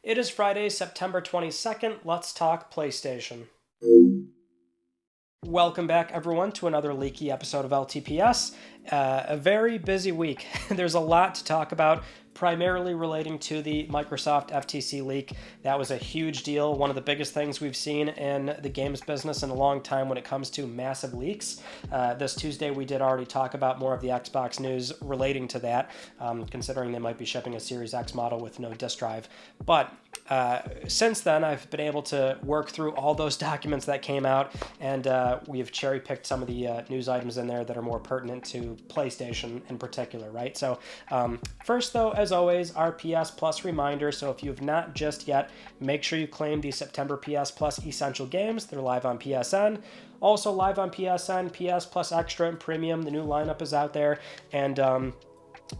It is Friday, September 22nd. Let's talk PlayStation. Welcome back, everyone, to another leaky episode of LTPS. A very busy week. There's a lot to talk about, primarily relating to the Microsoft FTC leak. That was a huge deal, one of the biggest things we've seen in the games business in a long time when it comes to massive leaks. This Tuesday, we did already talk about more of the Xbox news relating to that, considering they might be shipping a Series X model with no disk drive. But since then, I've been able to work through all those documents that came out, and we've cherry-picked some of the news items in there that are more pertinent to PlayStation in particular, right? So first, though, as always, our PS Plus reminder. So if you have not just yet, make sure you claim the September PS Plus Essential Games. They're live on PSN. Also live on PSN, PS Plus Extra and Premium. The new lineup is out there, and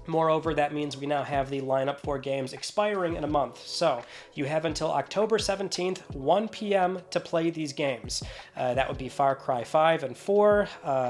moreover, that means we now have the lineup for games expiring in a month. So you have until October 17th, 1 p.m. to play these games. That would be Far Cry 5 and 4,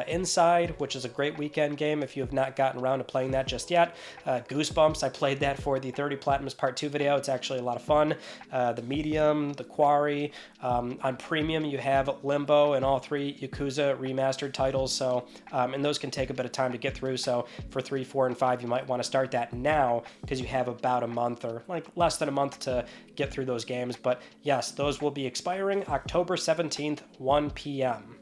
Inside, which is a great weekend game if you have not gotten around to playing that just yet. Goosebumps, I played that for the 30 Platinums Part 2 video. It's actually a lot of fun. The Medium, The Quarry. On Premium, you have Limbo and all three Yakuza remastered titles. So, and those can take a bit of time to get through. So for 3, 4, and 5, you might want to start that now because you have about a month or like less than a month to get through those games. But yes, those will be expiring October 17th, 1 p.m.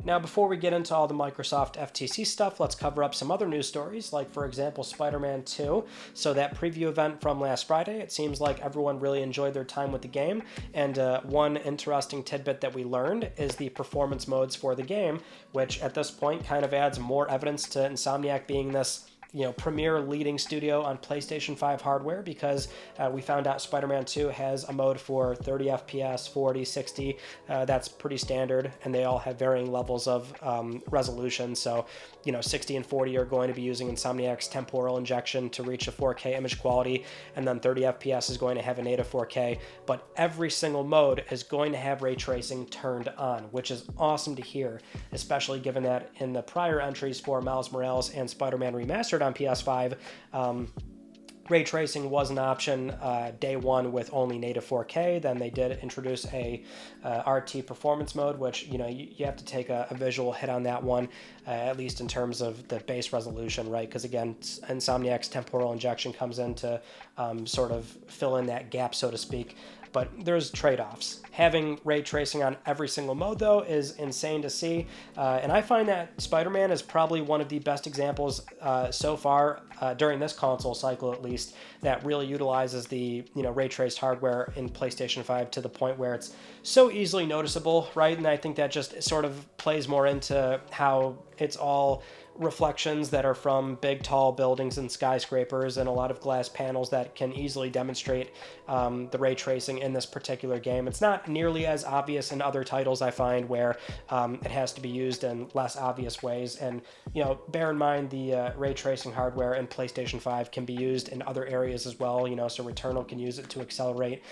Now, before we get into all the Microsoft FTC stuff, let's cover up some other news stories, like, for example, Spider-Man 2. So that preview event from last Friday, it seems like everyone really enjoyed their time with the game, and one interesting tidbit that we learned is the performance modes for the game, which at this point kind of adds more evidence to Insomniac being this premier leading studio on PlayStation 5 hardware, because we found out Spider-Man 2 has a mode for 30 FPS, 40, 60. That's pretty standard, and they all have varying levels of resolution. So, 60 and 40 are going to be using Insomniac's temporal injection to reach a 4K image quality, and then 30 FPS is going to have a native 4K. But every single mode is going to have ray tracing turned on, which is awesome to hear, especially given that in the prior entries for Miles Morales and Spider-Man Remastered on PS5, ray tracing was an option day one with only native 4K. Then they did introduce a RT performance mode, which you have to take a visual hit on that one, at least in terms of the base resolution, right? Because again, Insomniac's temporal injection comes in to sort of fill in that gap, so to speak. But there's trade-offs. Having ray tracing on every single mode, though, is insane to see. And I find that Spider-Man is probably one of the best examples so far, during this console cycle at least, that really utilizes the ray-traced hardware in PlayStation 5 to the point where it's so easily noticeable, right? And I think that just sort of plays more into how it's all reflections that are from big, tall buildings and skyscrapers and a lot of glass panels that can easily demonstrate the ray tracing in this particular game. It's not nearly as obvious in other titles, I find, where it has to be used in less obvious ways. And, bear in mind the ray tracing hardware in PlayStation 5 can be used in other areas as well, so Returnal can use it to accelerate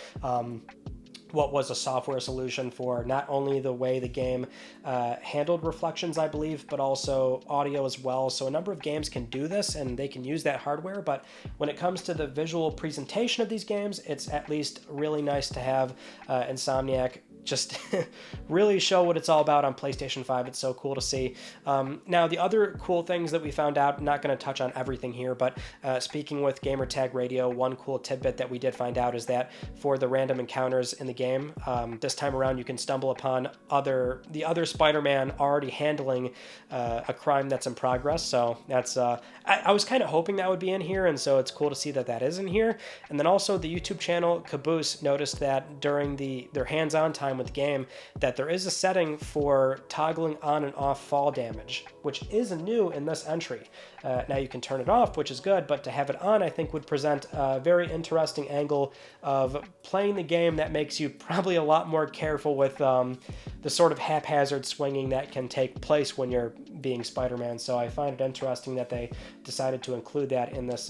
what was a software solution for not only the way the game handled reflections, I believe, but also audio as well. So a number of games can do this and they can use that hardware, but when it comes to the visual presentation of these games, it's at least really nice to have Insomniac just really show what it's all about on PlayStation 5. It's so cool to see. Now, the other cool things that we found out, I'm not going to touch on everything here, but speaking with Gamertag Radio, one cool tidbit that we did find out is that for the random encounters in the game, this time around you can stumble upon the other Spider-Man already handling a crime that's in progress. So that's I was kind of hoping that would be in here, and so it's cool to see that that is in here. And then also the YouTube channel Caboose noticed that during their hands-on time with the game, that there is a setting for toggling on and off fall damage, which is new in this entry. Now you can turn it off, which is good, but to have it on, I think, would present a very interesting angle of playing the game that makes you probably a lot more careful with the sort of haphazard swinging that can take place when you're being Spider-Man. So I find it interesting that they decided to include that in this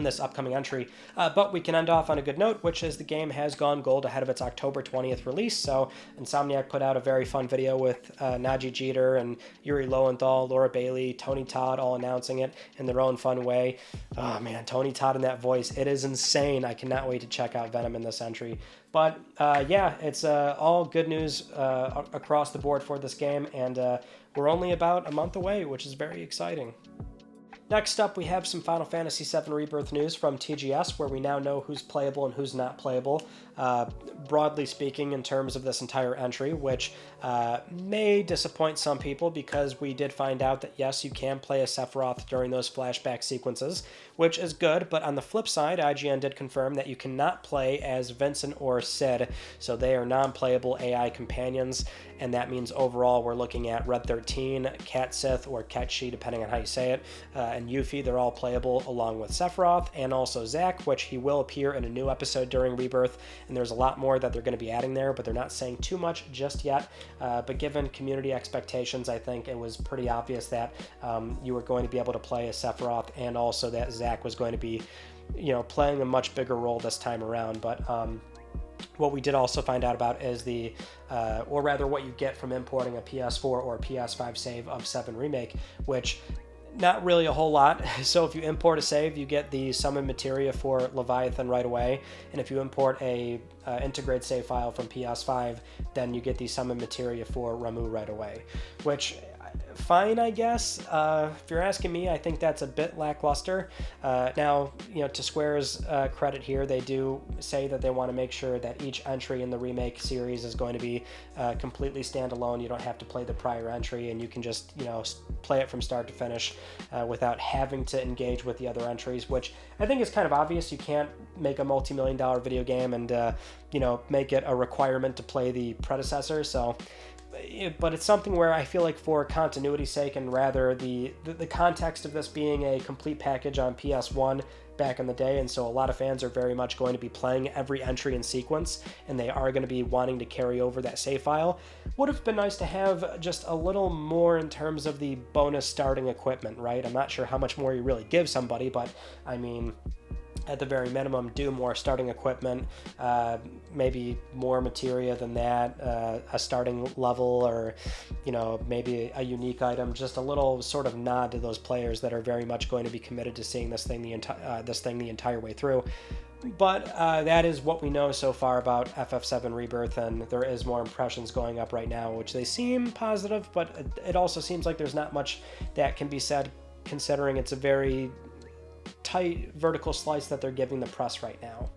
in this upcoming entry. But we can end off on a good note, which is the game has gone gold ahead of its October 20th release. So Insomniac put out a very fun video with Najee Jeter and Yuri Lowenthal, Laura Bailey, Tony Todd all announcing it in their own fun way. Oh man, Tony Todd in that voice, it is insane. I cannot wait to check out Venom in this entry. But yeah, it's all good news across the board for this game, and we're only about a month away, which is very exciting. Next up, we have some Final Fantasy VII Rebirth news from TGS, where we now know who's playable and who's not playable, broadly speaking, in terms of this entire entry, which may disappoint some people because we did find out that, yes, you can play as Sephiroth during those flashback sequences, which is good, but on the flip side, IGN did confirm that you cannot play as Vincent or Cid, so they are non-playable AI companions, and that means overall we're looking at Red 13, Cat Sith, or Ketchi, depending on how you say it, and Yuffie. They're all playable along with Sephiroth, and also Zack, which he will appear in a new episode during Rebirth, and there's a lot more that they're going to be adding there, but they're not saying too much just yet. But given community expectations, I think it was pretty obvious that you were going to be able to play as Sephiroth, and also that Zack was going to be, playing a much bigger role this time around. But what we did also find out about is or rather what you get from importing a PS4 or PS5 save of 7 Remake, which not really a whole lot. So if you import a save, you get the summon materia for Leviathan right away, and if you import a integrate save file from PS5, then you get the summon materia for Ramuh right away, which fine, I guess. If you're asking me, I think that's a bit lackluster. Now, to Square's credit here, they do say that they want to make sure that each entry in the remake series is going to be completely standalone. You don't have to play the prior entry, and you can just, play it from start to finish without having to engage with the other entries, which I think is kind of obvious. You can't make a multi-million-dollar video game and, make it a requirement to play the predecessor, so... But it's something where I feel like for continuity's sake, and rather the context of this being a complete package on PS1 back in the day, and so a lot of fans are very much going to be playing every entry in sequence, and they are going to be wanting to carry over that save file. Would have been nice to have just a little more in terms of the bonus starting equipment, right? I'm not sure how much more you really give somebody, but I mean... at the very minimum, do more starting equipment, maybe more materia than that, a starting level, or, maybe a unique item, just a little sort of nod to those players that are very much going to be committed to seeing this thing the entire way through. But that is what we know so far about FF7 Rebirth, and there is more impressions going up right now, which they seem positive, but it also seems like there's not much that can be said, considering it's a very tight vertical slice that they're giving the press right now.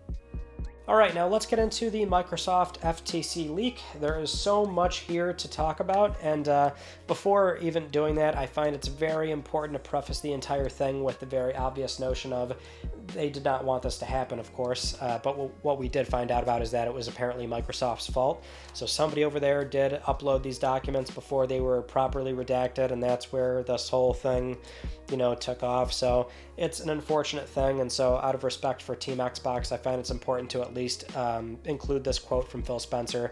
All right, now let's get into the Microsoft FTC leak. There is so much here to talk about, and before even doing that, I find it's very important to preface the entire thing with the very obvious notion of they did not want this to happen, of course, but what we did find out about is that it was apparently Microsoft's fault. So somebody over there did upload these documents before they were properly redacted, and that's where this whole thing, took off. So it's an unfortunate thing, and so out of respect for Team Xbox, I find it's important to at least include this quote from Phil Spencer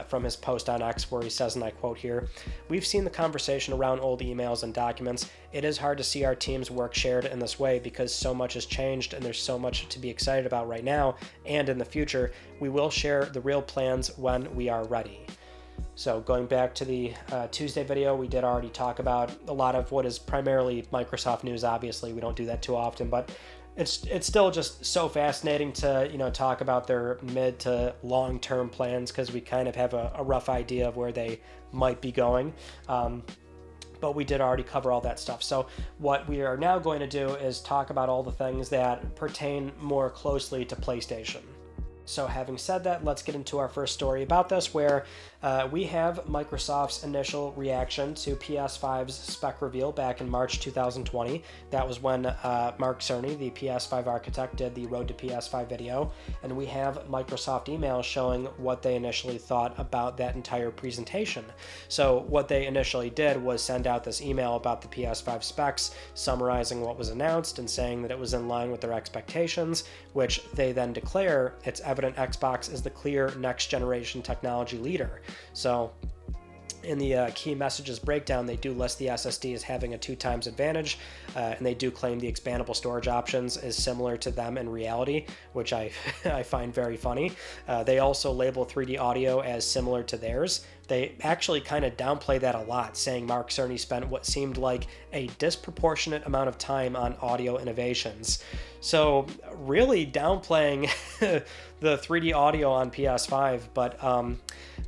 from his post on X, where he says, and I quote here, "We've seen the conversation around old emails and documents. It is hard to see our team's work shared in this way because so much has changed and there's so much to be excited about right now and in the future. We will share the real plans when we are ready." So going back to the Tuesday video, we did already talk about a lot of what is primarily Microsoft news. Obviously, we don't do that too often, but it's still just so fascinating to talk about their mid to long-term plans, because we kind of have a rough idea of where they might be going. But we did already cover all that stuff. So what we are now going to do is talk about all the things that pertain more closely to PlayStation. So having said that, let's get into our first story about this, where we have Microsoft's initial reaction to PS5's spec reveal back in March 2020. That was when Mark Cerny, the PS5 architect, did the Road to PS5 video, and we have Microsoft emails showing what they initially thought about that entire presentation. So what they initially did was send out this email about the PS5 specs, summarizing what was announced and saying that it was in line with their expectations, which they then declare it's evident Xbox is the clear next generation technology leader. So In the key messages breakdown, they do list the SSD as having a 2 times advantage, and they do claim the expandable storage options is similar to them in reality, which I, I find very funny. They also label 3D audio as similar to theirs. They actually kind of downplay that a lot, saying Mark Cerny spent what seemed like a disproportionate amount of time on audio innovations. So really downplaying the 3D audio on PS5, but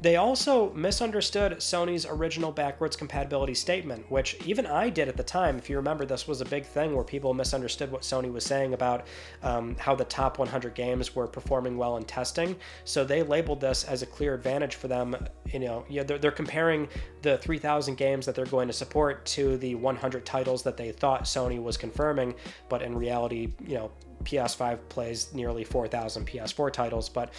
they also misunderstood Sony's original backwards compatibility statement, which even I did at the time. If you remember, this was a big thing where people misunderstood what Sony was saying about how the top 100 games were performing well in testing. So they labeled this as a clear advantage for them. They're comparing the 3,000 games that they're going to support to the 100 titles that they thought Sony was confirming, but in reality, PS5 plays nearly 4,000 PS4 titles. But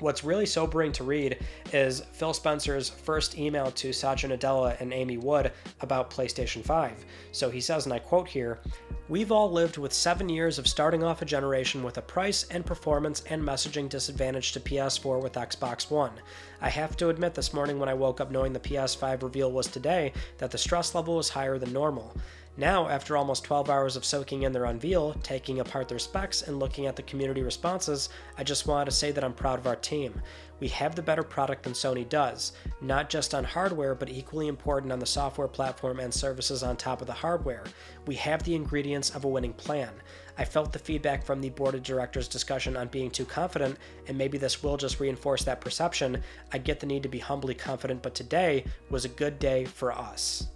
what's really sobering to read is Phil Spencer's first email to Satya Nadella and Amy Wood about PlayStation 5. So he says, and I quote here, "We've all lived with 7 years of starting off a generation with a price and performance and messaging disadvantage to PS4 with Xbox One. I have to admit this morning when I woke up knowing the PS5 reveal was today that the stress level was higher than normal. Now, after almost 12 hours of soaking in their unveil, taking apart their specs, and looking at the community responses, I just wanted to say that I'm proud of our team. We have the better product than Sony does, not just on hardware, but equally important on the software platform and services on top of the hardware. We have the ingredients of a winning plan. I felt the feedback from the board of directors discussion on being too confident, and maybe this will just reinforce that perception. I get the need to be humbly confident, but today was a good day for us."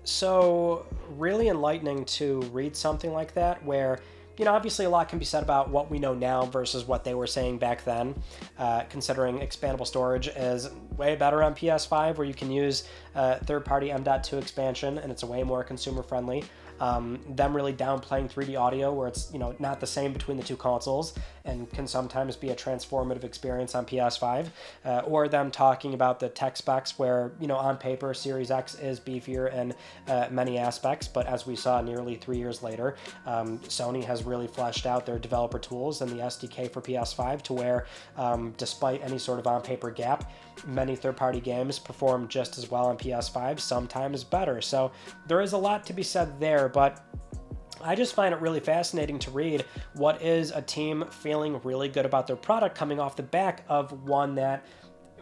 So really enlightening to read something like that where, obviously a lot can be said about what we know now versus what they were saying back then, considering expandable storage is way better on PS5 where you can use third-party M.2 expansion and it's way more consumer-friendly. Them really downplaying 3D audio where it's not the same between the two consoles and can sometimes be a transformative experience on PS5, or them talking about the tech specs where on paper Series X is beefier in many aspects, but as we saw nearly 3 years later, Sony has really fleshed out their developer tools and the SDK for PS5 to where despite any sort of on-paper gap, many third-party games perform just as well on PS5, sometimes better. So there is a lot to be said there, but I just find it really fascinating to read what is a team feeling really good about their product coming off the back of one that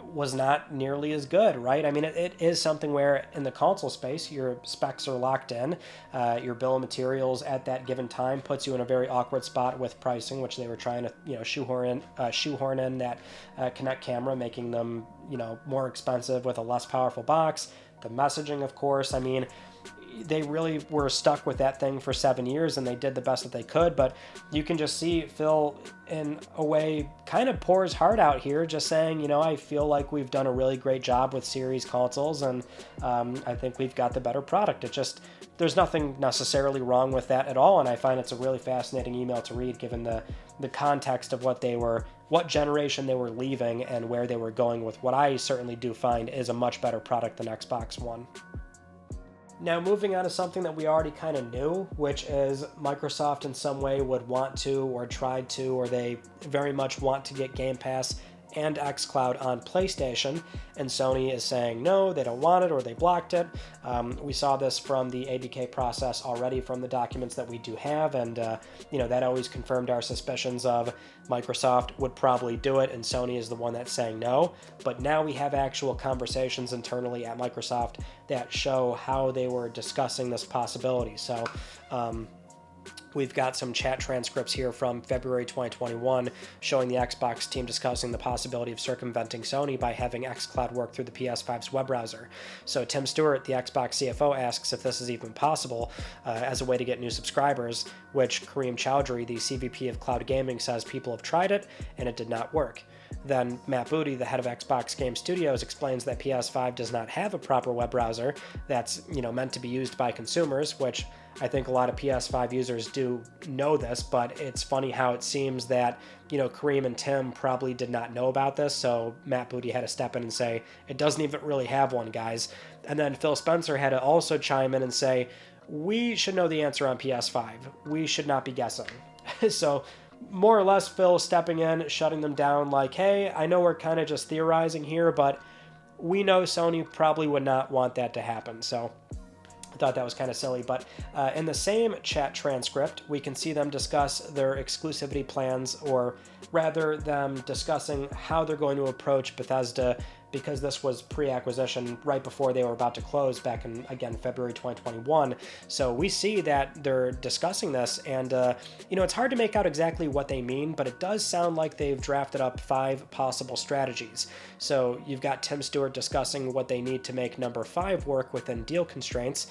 was not nearly as good, right? I mean, it is something where in the console space, your specs are locked in. Your bill of materials at that given time puts you in a very awkward spot with pricing, which they were trying to, shoehorn in that Kinect camera, making them, more expensive with a less powerful box. The messaging, of course, I mean, they really were stuck with that thing for 7 years and they did the best that they could, but you can just see Phil in a way kind of pour his heart out here, just saying, I feel like we've done a really great job with series consoles and I think we've got the better product. There's nothing necessarily wrong with that at all, and I find it's a really fascinating email to read given the context of what generation they were leaving and where they were going with what I certainly do find is a much better product than Xbox One. Now, moving on to something that we already kind of knew, which is Microsoft in some way would want to or tried to, or they very much want to get Game Pass and xCloud on PlayStation, and Sony is saying no, they don't want it, or they blocked it. We saw this from the ABK process already from the documents that we do have, and that always confirmed our suspicions of Microsoft would probably do it, and Sony is the one that's saying no. But now we have actual conversations internally at Microsoft that show how they were discussing this possibility. So, we've got some chat transcripts here from February 2021 showing the Xbox team discussing the possibility of circumventing Sony by having xCloud work through the PS5's web browser. So Tim Stewart, the Xbox CFO, asks if this is even possible as a way to get new subscribers, which Kareem Chowdhury, the CVP of Cloud Gaming, says people have tried it and it did not work. Then Matt Booty, the head of Xbox Game Studios, explains that PS5 does not have a proper web browser that's meant to be used by consumers, which I think a lot of PS5 users do know this, but it's funny how it seems that Kareem and Tim probably did not know about this, so Matt Booty had to step in and say, it doesn't even really have one, guys. And then Phil Spencer had to also chime in and say, we should know the answer on PS5. We should not be guessing. So more or less Phil stepping in, shutting them down like, hey, I know we're kind of just theorizing here, but we know Sony probably would not want that to happen. So I thought that was kind of silly, but in the same chat transcript, we can see them discuss their exclusivity plans, or rather them discussing how they're going to approach Bethesda, because this was pre-acquisition right before they were about to close back in, again, February 2021. So we see that they're discussing this, and it's hard to make out exactly what they mean, but it does sound like they've drafted up 5 possible strategies. So you've got Tim Stewart discussing what they need to make number 5 work within deal constraints.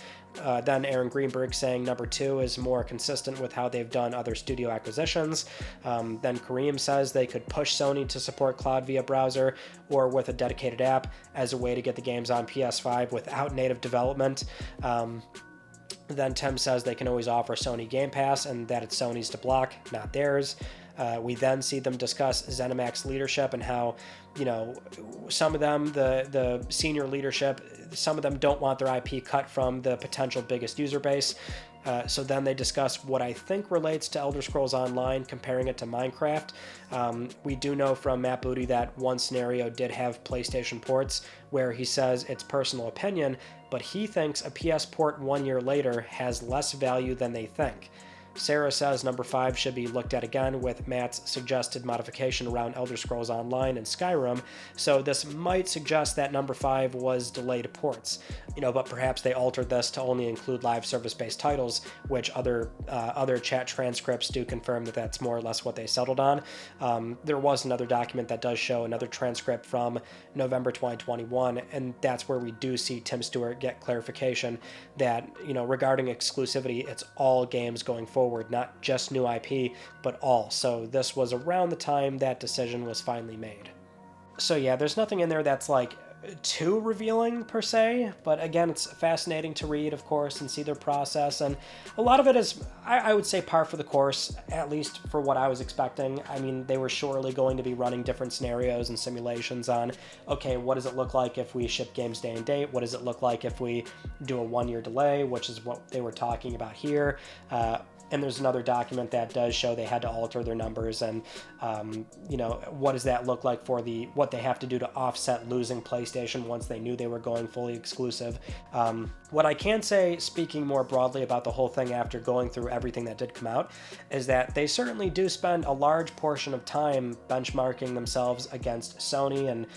Then Aaron Greenberg saying number 2 is more consistent with how they've done other studio acquisitions. Then Kareem says they could push Sony to support cloud via browser or with a dedicated app as a way to get the games on PS5 without native development. Then Tim says they can always offer Sony Game Pass and that it's Sony's to block, not theirs. We then see them discuss ZeniMax leadership and how, some of them, the senior leadership, some of them don't want their IP cut from the potential biggest user base. So then they discuss what I think relates to Elder Scrolls Online, comparing it to Minecraft. We do know from Matt Booty that one scenario did have PlayStation ports where he says it's personal opinion, but he thinks a PS port 1 year later has less value than they think. Sarah says number 5 should be looked at again with Matt's suggested modification around Elder Scrolls Online and Skyrim, so this might suggest that number 5 was delayed ports, but perhaps they altered this to only include live service-based titles, which other chat transcripts do confirm that that's more or less what they settled on. There was another document that does show another transcript from November 2021, and that's where we do see Tim Stewart get clarification that, regarding exclusivity, it's all games going forward, not just new IP, but all. So this was around the time that decision was finally made. So yeah, there's nothing in there that's like too revealing per se, but again, it's fascinating to read, of course, and see their process, and a lot of it is, I would say, par for the course, at least for what I was expecting. I mean, they were surely going to be running different scenarios and simulations on, okay, what does it look like if we ship games day and date? What does it look like if we do a 1-year delay, which is what they were talking about here. And there's another document that does show they had to alter their numbers, and what does that look like for what they have to do to offset losing PlayStation once they knew they were going fully exclusive. What I can say, speaking more broadly about the whole thing after going through everything that did come out, is that they certainly do spend a large portion of time benchmarking themselves against Sony and,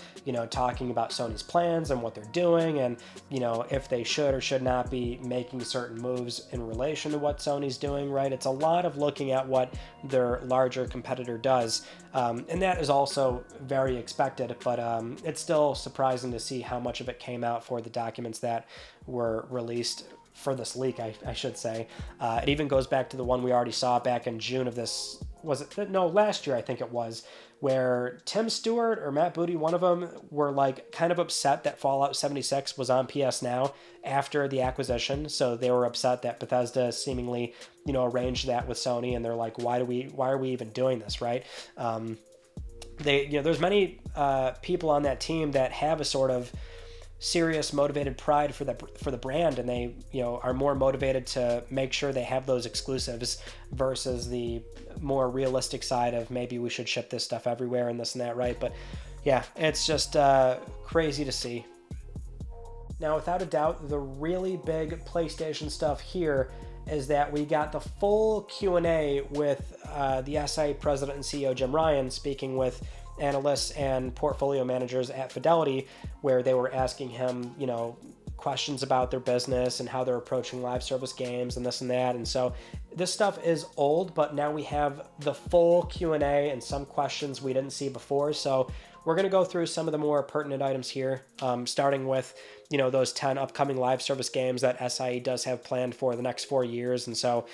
talking about Sony's plans and what they're doing and, if they should or should not be making certain moves in relation to what Sony's doing, right? It's a lot of looking at what their larger competitor does, and that is also very expected, but it's still surprising to see how much of it came out for the documents that were released for this leak, I should say. It even goes back to the one we already saw back in June of this, last year I think it was, where Tim Stewart or Matt Booty, one of them, were like kind of upset that Fallout 76 was on PS Now after the acquisition. So they were upset that Bethesda seemingly, arranged that with Sony, and they're like, why are we even doing this, right? There's many people on that team that have a sort of serious motivated pride for the brand, and they are more motivated to make sure they have those exclusives versus the more realistic side of maybe we should ship this stuff everywhere and this and that, right? But yeah, it's just crazy to see. Now, without a doubt, the really big PlayStation stuff here is that we got the full Q&A with the SI president and CEO Jim Ryan speaking with analysts and portfolio managers at Fidelity, where they were asking him, questions about their business and how they're approaching live service games and this and that. And so this stuff is old, but now we have the full Q&A and some questions we didn't see before. So we're going to go through some of the more pertinent items here, starting with, those 10 upcoming live service games that SIE does have planned for the next 4 years. And so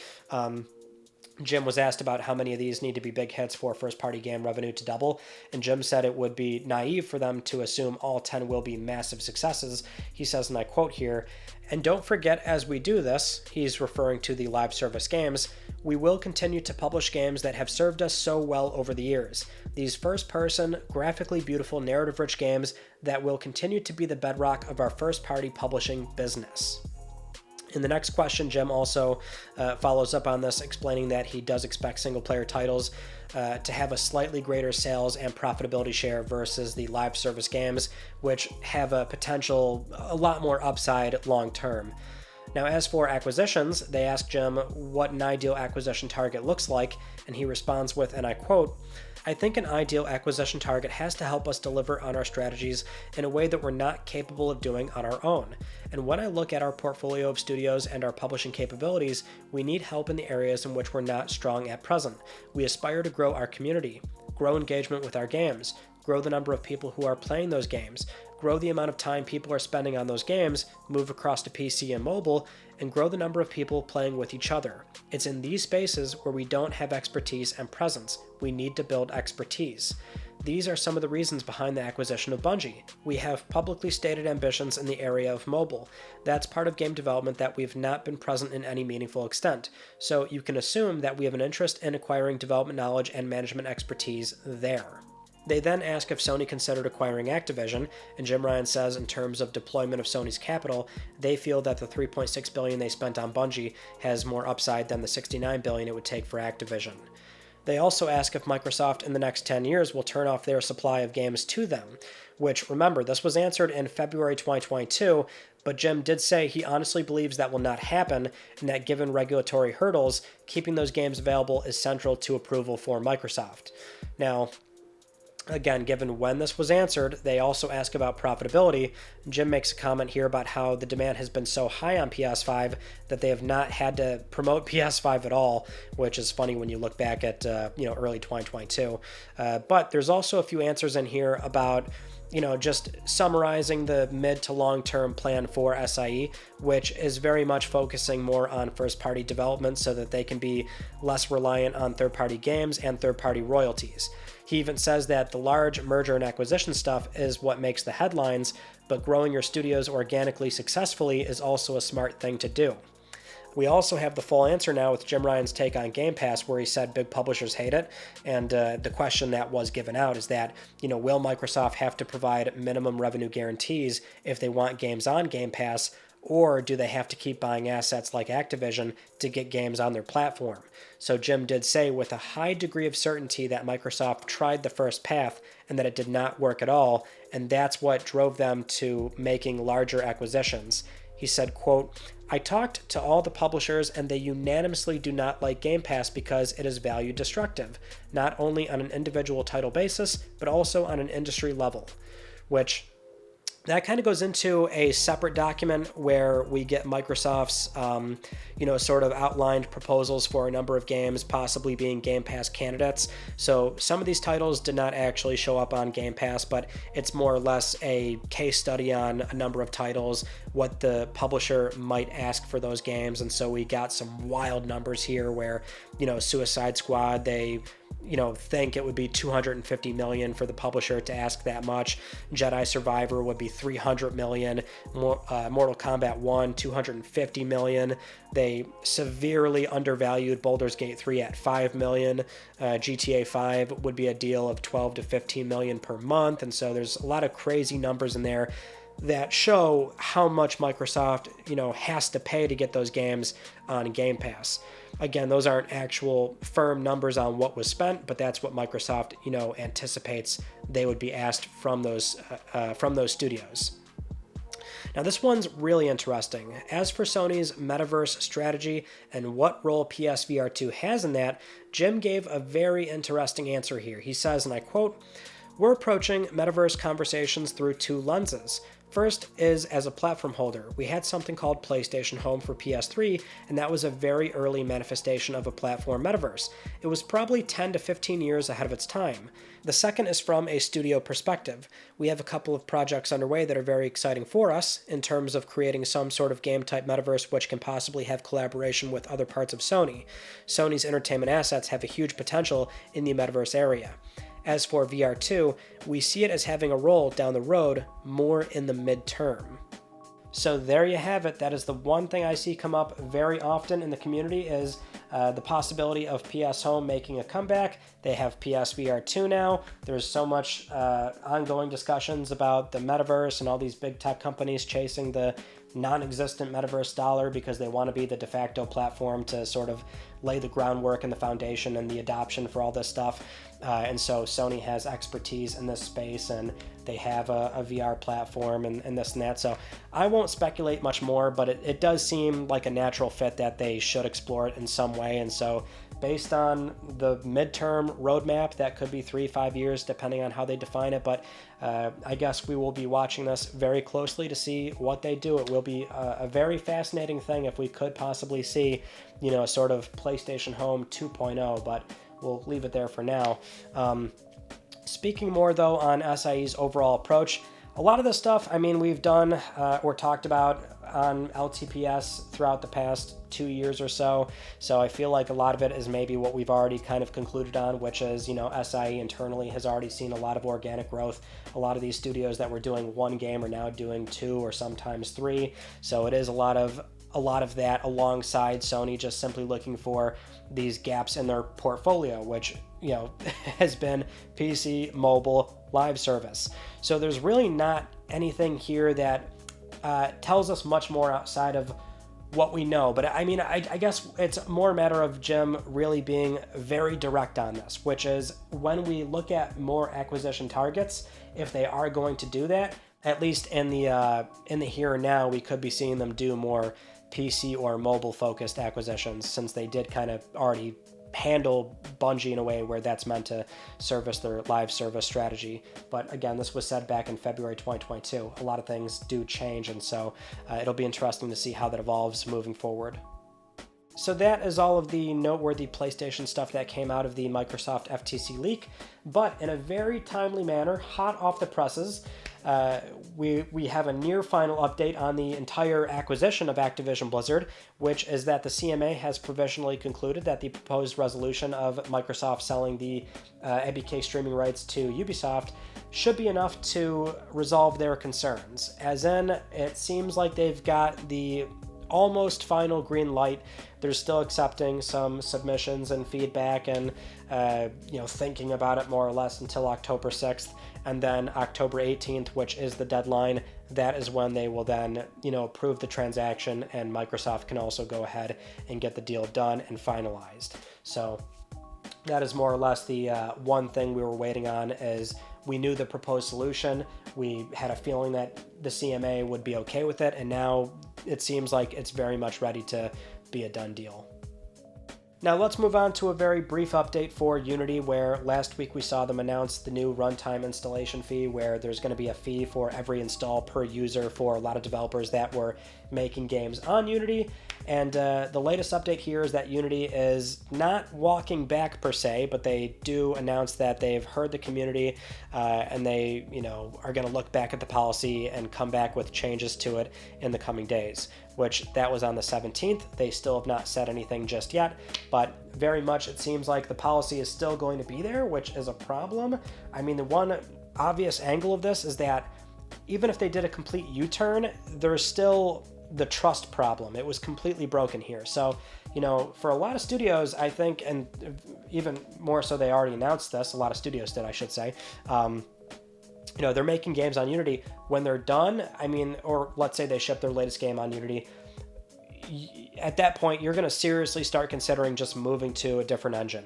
Jim was asked about how many of these need to be big hits for first-party game revenue to double, and Jim said it would be naive for them to assume all 10 will be massive successes. He says, and I quote here, "And don't forget, as we do this," he's referring to the live service games, "we will continue to publish games that have served us so well over the years. These first-person, graphically beautiful, narrative-rich games that will continue to be the bedrock of our first-party publishing business." In the next question, Jim also follows up on this, explaining that he does expect single-player titles to have a slightly greater sales and profitability share versus the live service games, which have a potential a lot more upside long-term. Now, as for acquisitions, they ask Jim what an ideal acquisition target looks like, and he responds with, and I quote, "I think an ideal acquisition target has to help us deliver on our strategies in a way that we're not capable of doing on our own. And when I look at our portfolio of studios and our publishing capabilities, we need help in the areas in which we're not strong at present. We aspire to grow our community, grow engagement with our games, grow the number of people who are playing those games, grow the amount of time people are spending on those games, move across to PC and mobile, and grow the number of people playing with each other. It's in these spaces where we don't have expertise and presence. We need to build expertise. These are some of the reasons behind the acquisition of Bungie. We have publicly stated ambitions in the area of mobile. That's part of game development that we've not been present in any meaningful extent. So you can assume that we have an interest in acquiring development knowledge and management expertise there." They then ask if Sony considered acquiring Activision, and Jim Ryan says in terms of deployment of Sony's capital, they feel that the $3.6 billion they spent on Bungie has more upside than the $69 billion it would take for Activision. They also ask if Microsoft in the next 10 years will turn off their supply of games to them, which, remember, this was answered in February 2022, but Jim did say he honestly believes that will not happen, and that given regulatory hurdles, keeping those games available is central to approval for Microsoft. Now, again, given when this was answered, they also ask about profitability. Jim makes a comment here about how the demand has been so high on PS5 that they have not had to promote PS5 at all, which is funny when you look back at early 2022. But there's also a few answers in here about just summarizing the mid to long-term plan for SIE, which is very much focusing more on first-party development so that they can be less reliant on third-party games and third-party royalties. He even says that the large merger and acquisition stuff is what makes the headlines, but growing your studios organically successfully is also a smart thing to do. We also have the full answer now with Jim Ryan's take on Game Pass, where he said big publishers hate it. And the question that was given out is that, will Microsoft have to provide minimum revenue guarantees if they want games on Game Pass, or do they have to keep buying assets like Activision to get games on their platform? So Jim did say with a high degree of certainty that Microsoft tried the first path and that it did not work at all, and that's what drove them to making larger acquisitions. He said, quote, "I talked to all the publishers and they unanimously do not like Game Pass because it is value destructive, not only on an individual title basis, but also on an industry level," which that kind of goes into a separate document where we get Microsoft's, sort of outlined proposals for a number of games possibly being Game Pass candidates. So some of these titles did not actually show up on Game Pass, but it's more or less a case study on a number of titles, what the publisher might ask for those games. And so we got some wild numbers here where, Suicide Squad, they think it would be $250 million for the publisher to ask that much. Jedi Survivor would be $300 million. Mortal Kombat 1, $250 million. They severely undervalued Baldur's Gate 3 at $5 million. GTA 5 would be a deal of $12 to $15 million per month. And so there's a lot of crazy numbers in there that show how much Microsoft, has to pay to get those games on Game Pass. Again, those aren't actual firm numbers on what was spent, but that's what Microsoft, anticipates they would be asked from those studios. Now, this one's really interesting. As for Sony's Metaverse strategy and what role PSVR2 has in that, Jim gave a very interesting answer here. He says, and I quote, "We're approaching Metaverse conversations through two lenses. First is as a platform holder. We had something called PlayStation Home for PS3, and that was a very early manifestation of a platform metaverse. It was probably 10 to 15 years ahead of its time. The second is from a studio perspective. We have a couple of projects underway that are very exciting for us in terms of creating some sort of game-type metaverse which can possibly have collaboration with other parts of Sony. Sony's entertainment assets have a huge potential in the metaverse area. As for VR2, we see it as having a role down the road, more in the midterm." So there you have it. That is the one thing I see come up very often in the community is the possibility of PS Home making a comeback. They have PSVR2 now. There's so much ongoing discussions about the metaverse and all these big tech companies chasing the non-existent Metaverse dollar because they want to be the de facto platform to sort of lay the groundwork and the foundation and the adoption for all this stuff. And so Sony has expertise in this space, and they have a VR platform and this and that. So I won't speculate much more, but it does seem like a natural fit that they should explore it in some way. And so based on the midterm roadmap, that could be 3-5 years, depending on how they define it. But I guess we will be watching this very closely to see what they do. It will be a very fascinating thing if we could possibly see, a sort of PlayStation Home 2.0, but we'll leave it there for now. Speaking more, though, on SIE's overall approach, a lot of this stuff, we've done or talked about on LTPS throughout the past 2 years or so. So I feel like a lot of it is maybe what we've already kind of concluded on, which is, SIE internally has already seen a lot of organic growth. A lot of these studios that were doing one game are now doing 2 or sometimes 3. So it is a lot of that alongside Sony just simply looking for these gaps in their portfolio, which, has been PC, mobile, live service. So there's really not anything here that tells us much more outside of what we know. But I guess it's more a matter of Jim really being very direct on this, which is when we look at more acquisition targets, if they are going to do that, at least in the here and now, we could be seeing them do more PC or mobile focused acquisitions, since they did kind of already handle Bungie in a way where that's meant to service their live service strategy. But again, this was said back in February 2022. A lot of things do change, and so it'll be interesting to see how that evolves moving forward. So that is all of the noteworthy PlayStation stuff that came out of the Microsoft FTC leak, but in a very timely manner, hot off the presses, we have a near final update on the entire acquisition of Activision Blizzard, which is that the CMA has provisionally concluded that the proposed resolution of Microsoft selling the ABK streaming rights to Ubisoft should be enough to resolve their concerns. As in, it seems like they've got the almost final green light. They're still accepting some submissions and feedback and thinking about it more or less until October 6th, and then October 18th, which is the deadline, that is when they will then approve the transaction, and Microsoft can also go ahead and get the deal done and finalized. So that is more or less the one thing we were waiting on. Is we knew the proposed solution, we had a feeling that the CMA would be okay with it, and now it seems like it's very much ready to be a done deal. Now let's move on to a very brief update for Unity, where last week we saw them announce the new runtime installation fee, where there's going to be a fee for every install per user for a lot of developers that were making games on Unity. And the latest update here is that Unity is not walking back per se, but they do announce that they've heard the community and they are going to look back at the policy and come back with changes to it in the coming days, which that was on the 17th. They still have not said anything just yet, but very much it seems like the policy is still going to be there, which is a problem. The one obvious angle of this is that even if they did a complete U-turn, there's still the trust problem. It was completely broken here. So, for a lot of studios, I think, and even more so, they already announced this, a lot of studios did, I should say, they're making games on Unity. When they're done, or let's say they ship their latest game on Unity, at that point, you're going to seriously start considering just moving to a different engine,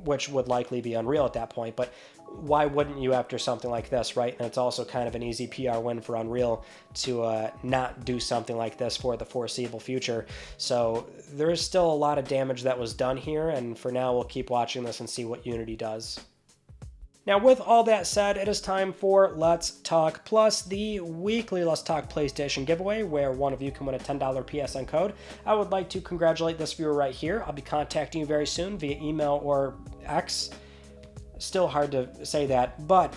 which would likely be Unreal at that point. But why wouldn't you after something like this, right? And it's also kind of an easy PR win for Unreal to not do something like this for the foreseeable future. So there's still a lot of damage that was done here, and for now we'll keep watching this and see what Unity does. Now, with all that said, it is time for Let's Talk Plus, the weekly Let's Talk PlayStation giveaway, where one of you can win a $10 PSN code. I would like to congratulate this viewer right here. I'll be contacting you very soon via email or X. Still hard to say that, but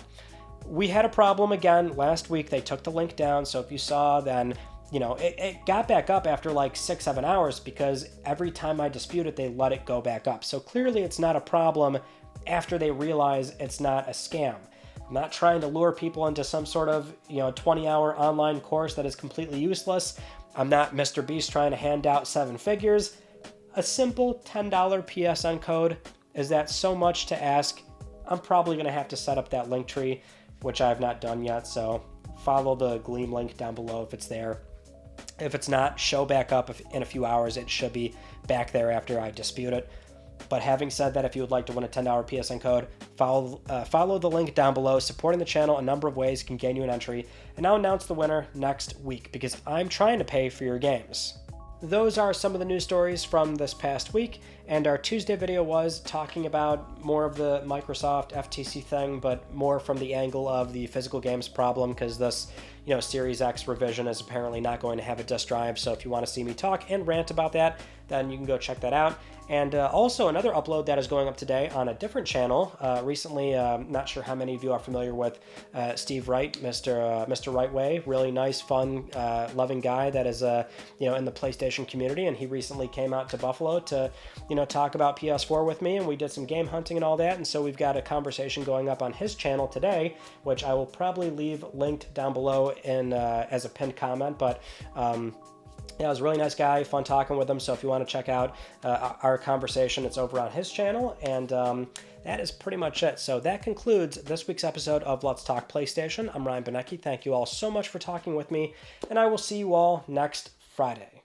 we had a problem again last week. They took the link down, so if you saw, then it got back up after like 6-7 hours, because every time I dispute it, they let it go back up. So clearly it's not a problem after they realize it's not a scam. I'm not trying to lure people into some sort of 20-hour online course that is completely useless. I'm not Mr. Beast trying to hand out 7 figures. A simple $10 PSN code, is that so much to ask? I'm probably going to have to set up that link tree, which I have not done yet, so follow the Gleam link down below if it's there. If it's not, show back up in a few hours. It should be back there after I dispute it. But having said that, if you would like to win a $10 PSN code, follow the link down below. Supporting the channel a number of ways can gain you an entry, and I'll announce the winner next week because I'm trying to pay for your games. Those are some of the news stories from this past week, and our Tuesday video was talking about more of the Microsoft FTC thing, but more from the angle of the physical games problem, because this, Series X revision is apparently not going to have a disk drive. So if you want to see me talk and rant about that, then you can go check that out. And also another upload that is going up today on a different channel. Recently, not sure how many of you are familiar with Steve Wright, Mr. Right Way. Really nice, fun, loving guy that is in the PlayStation community. And he recently came out to Buffalo to talk about PS4 with me, and we did some game hunting and all that. And so we've got a conversation going up on his channel today, which I will probably leave linked down below in as a pinned comment. But yeah, it was a really nice guy, fun talking with him. So if you want to check out our conversation, it's over on his channel. And that is pretty much it. So that concludes this week's episode of Let's Talk PlayStation. I'm Ryan Benecki. Thank you all so much for talking with me, and I will see you all next Friday.